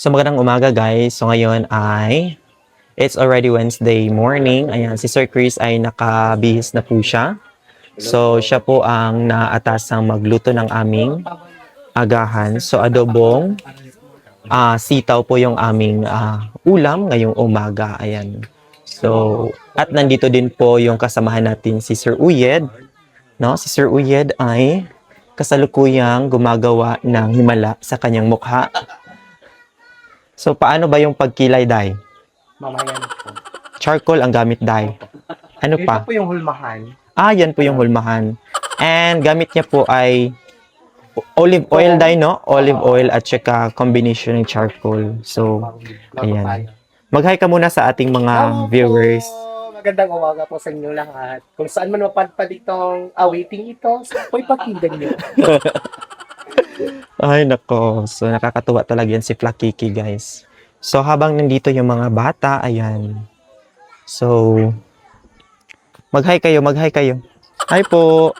So magandang umaga guys. So ngayon ay it's already Wednesday morning. Ayan, si Sir Chris ay nakabihis na po siya. So siya po ang naatasang magluto ng aming agahan. So adobong sitaw po yung aming ulam ngayong umaga. Ayan. So at nandito din po yung kasamahan natin si Sir Uyed. No, si Sir Uyed ay kasalukuyang gumagawa ng himala sa kanyang mukha. So, paano ba yung pagkilay, Day? Mamaya na po. Charcoal ang gamit, Day. Ano Ito pa? po yung hulmahan. Yan po yung hulmahan. And gamit niya po ay olive oil, Day, no? Olive oil at saka combination ng charcoal. So, ayan. Mag-hi ka muna sa ating mga viewers. Magandang umaga po sa inyo lahat. Kung saan man mapadpad itong awaiting ito, ako'y pakinggan niyo. Ay, nako. So, nakakatuwa talaga yan si Flakiki, guys. So, habang nandito yung mga bata, ayan. So, mag-hi kayo, mag-hi kayo. Hi po.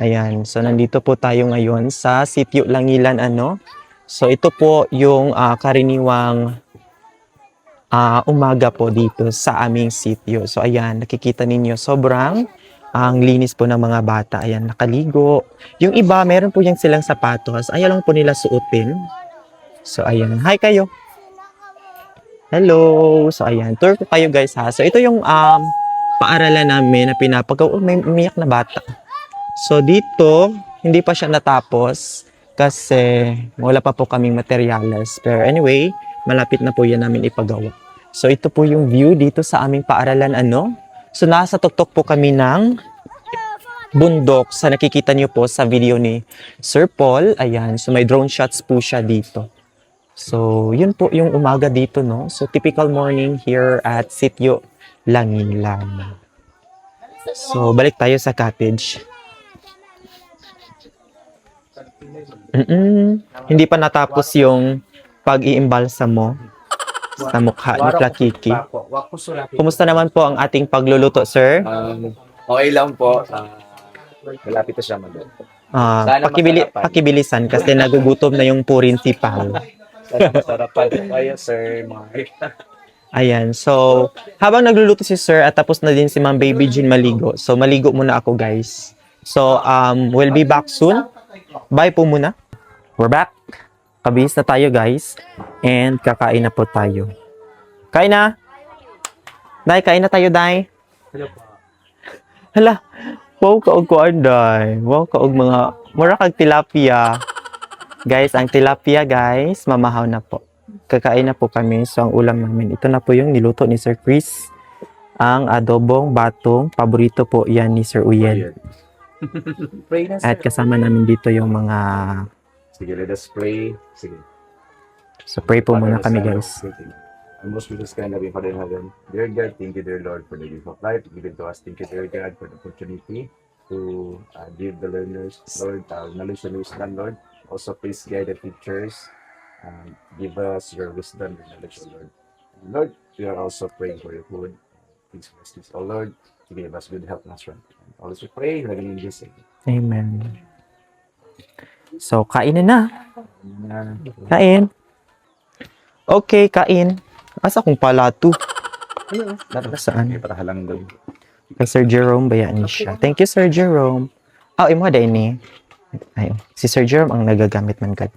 Ayan. So, nandito po tayo ngayon sa Sitio Langilan, ano. So, ito po yung karaniwang umaga po dito sa aming sitio. So, ayan, nakikita ninyo, sobrang ang linis po ng mga bata. Ayan, nakaligo. Yung iba, meron po yung silang sapatos. Ayaw lang po nila suotin. So, ayan. Hi kayo. Hello. So, ayan. Tour ko kayo guys ha. So, ito yung paaralan namin na pinapagawa. May umiyak na bata. So, dito, hindi pa siya natapos kasi wala pa po kaming materyales. Pero anyway, malapit na po yan namin ipagawa. So, ito po yung view dito sa aming paaralan, ano. So, nasa tuktok po kami ng bundok sa nakikita niyo po sa video ni Sir Paul. Ayan. So, may drone shots po siya dito. So, yun po yung umaga dito, no? So, typical morning here at Sitio Langilan. So, balik tayo sa cottage. Hindi pa natapos yung pag-iimbalsa mo sa mukha ni Flakiki. Kumusta naman po ang ating pagluluto, sir? Okay lang po. Malapit na siya maluto. Pakibilisan kasi nagugutom na yung principal. Sarapan kayo, Sir Mark. Ayan, so habang nagluluto si sir at tapos na din si Ma'am Baby Jean maligo. So maligo muna ako guys. So we'll be back soon. Bye po muna. We're back. Kabihis na tayo guys. And kakain na po tayo. Kain na! Day, kain na tayo, Day. Hala, wow, kaog ko, Day. Wow, kaog mga, mura kag tilapia. Guys, ang tilapia, guys, mamahaw na po. Kakain na po kami. So, ang ulam namin, ito na po yung niluto ni Sir Chris. Ang adobong batong. Paborito po yan ni Sir Uyed. At kasama namin dito yung mga... Sige, let us pray. Sige. So, pray po muna kami, guys. Our most gracious kind of Father in heaven, dear God, thank you, dear Lord, for the gift of life given to us. Thank you, dear God, for the opportunity to give the learners, Lord, knowledge and wisdom, Lord. Also, please guide the teachers. Give us your wisdom and knowledge, O Lord. And Lord, we are also praying for your food. Please bless this, O Lord, to give us good health and strength. Always we pray, laging in Jesus' name. Amen. So, kain na. Kain. Okay, kain. Asa kung palato? Saan? Para halang doon. Kay Sir Jerome, bayaan niya siya. Thank you, Sir Jerome. Imo da ini. Ay, si Sir Jerome ang nagagamit man kad.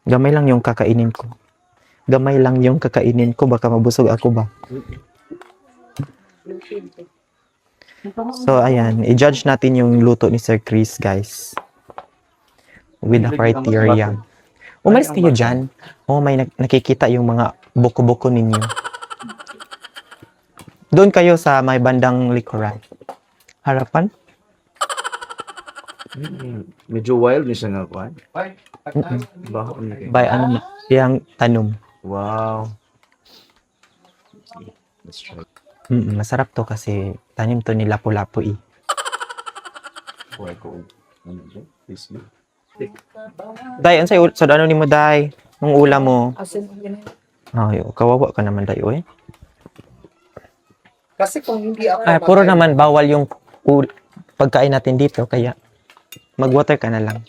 Gamay lang yung kakainin ko. Gamay lang yung kakainin ko. Baka mabusog ako ba? So, ayan. I-judge natin yung luto ni Sir Chris, guys. With the criteria. Umalis kayo dyan. May nakikita yung mga buko-buko ninyo. Doon kayo sa may bandang likuran. Harapan? Medyo wild niya siya nga kuhan. Baho niya. By ano na? Yang tanom. Wow. Let's try. Masarap to kasi tanim to ni Lapu-Lapu eh. Buhay ko. Ano ba? Please me. Day, ansay sa ano ni mo, Day? Nung ulam mo. Ay, kawawa ka naman, Day, oy. Kasi kung hindi ako... Puro naman bawal yung pagkain natin dito, kaya mag-water ka na lang.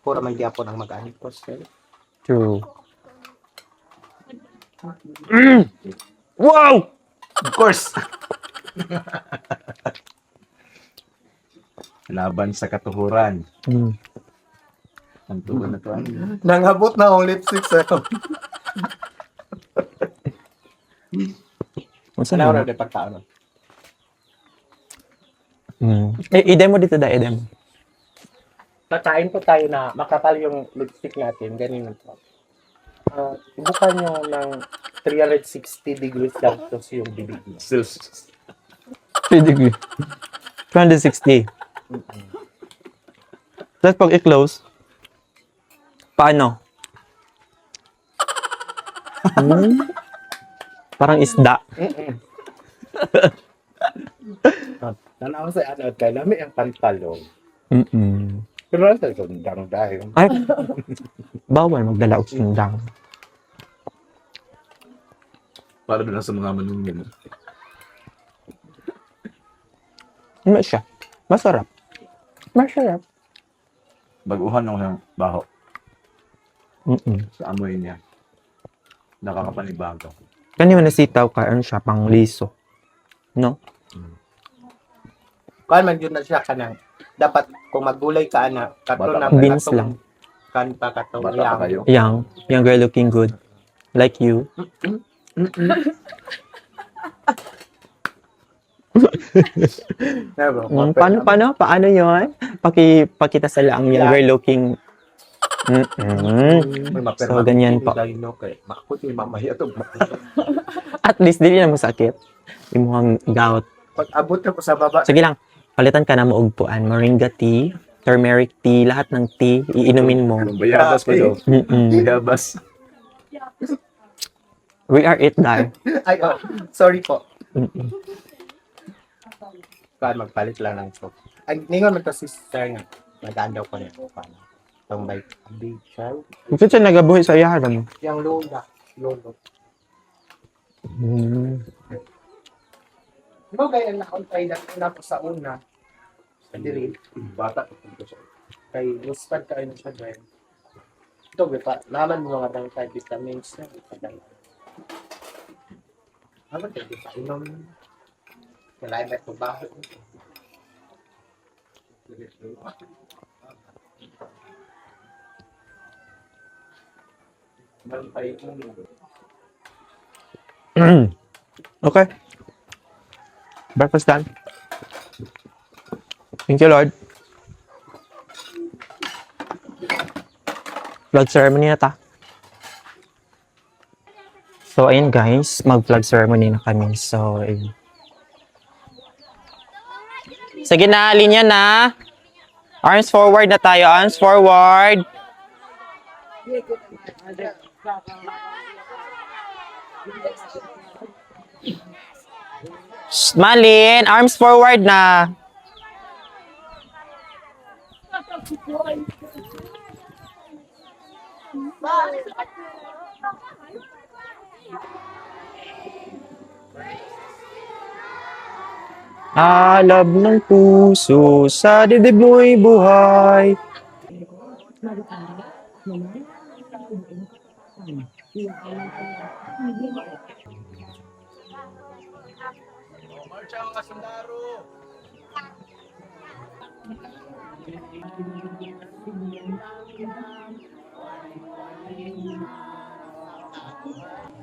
puro may diapon ang mag-anip po, sir. True. Wow! Of course! Laban sa katuhuran. Mm. Ang tugon na to. Nangabot na ang lipstick, sir. Unsa Ano na? na pagkaon? Idem mo dito da, idem. Nakain po tayo na makapal yung lipstick natin. Ganun po. Ibukan nyo ng 360 degrees Celsius yung bibig nyo. Still, 3 degree. 260. Tapos pag i-close, paano? Parang isda. Tanaw sa ano, kaya namin ang pantalong. Mm-mm. Pero nasa sundang dahil. Ay, bawal magdala og sundang. para doon sa mga manungin. Ano siya? Masarap. Masarap. Baguhan ng siyang baho Mm-mm. sa amoy niya. Nakakapanibago. Kanina nasitaw ka, ano siya, pang liso. No? Kaya man yun na siya kanang dapat kung maggulay ka na kato Bata na pa. Beans katong- lang. kan pa katong Bata pa kayo. Young girl looking good. Like you. Paano yun? Pakita sa lang young girl looking. So, ganyan po. Makapot yung mamaya ito. At least, dili na mo sakit. Imuhang gout. Pag abot na po sa baba, Sige lang, palitan ka na mo og puan. Moringa tea, turmeric tea, lahat ng tea, iinumin mo. Bayabas pa daw. Bayabas. We are it, Dar. ay, sorry po. Mm-mm. Kaya magpalit lang ng soap. Ay, ningon man to si Sir nga. Nagdaan daw ko niya. Paano? Itong big child. Bakit siya nagabuhi sa iyahan? Yung lola. Lolo. Di ba kaya na-confide na po sa una? Sa diri. Bata. Kay Luspad kayo na siya dahil. Ito, pa, naman mo mga dang type vitamins na. Ano ba ito? Inom. Kailangan ba ito ba? Okay. Breakfast done. Thank you, Lord. Flag ceremony na ta. So, ayun guys, mag-flag ceremony na kami. So, ayun. Sige na, linya na. Arms forward na tayo. Arms forward. Shh, Malin, arms forward na. Alab ng puso, sa dibdib mo'y buhay.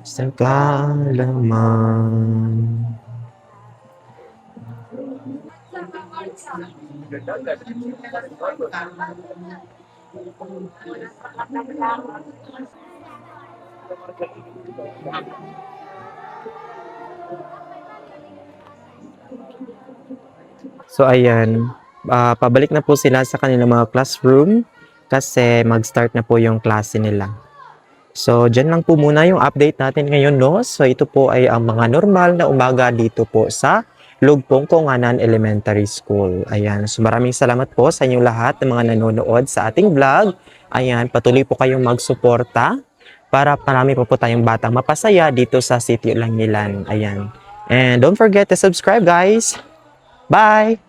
Sa kalaman. So ayan, pabalik na po sila sa kanilang mga classroom kasi mag-start na po yung klase nila. So dyan lang po muna yung update natin ngayon, no? So ito po ay ang mga normal na umaga dito po sa Lugpong Konganan Elementary School. Ayan, so maraming salamat po sa inyong lahat ng mga nanonood sa ating vlog. Ayan, patuloy po kayong magsuporta para marami po tayong batang mapasaya dito sa Sitio Langilan. Ayan. And don't forget to subscribe, guys. Bye!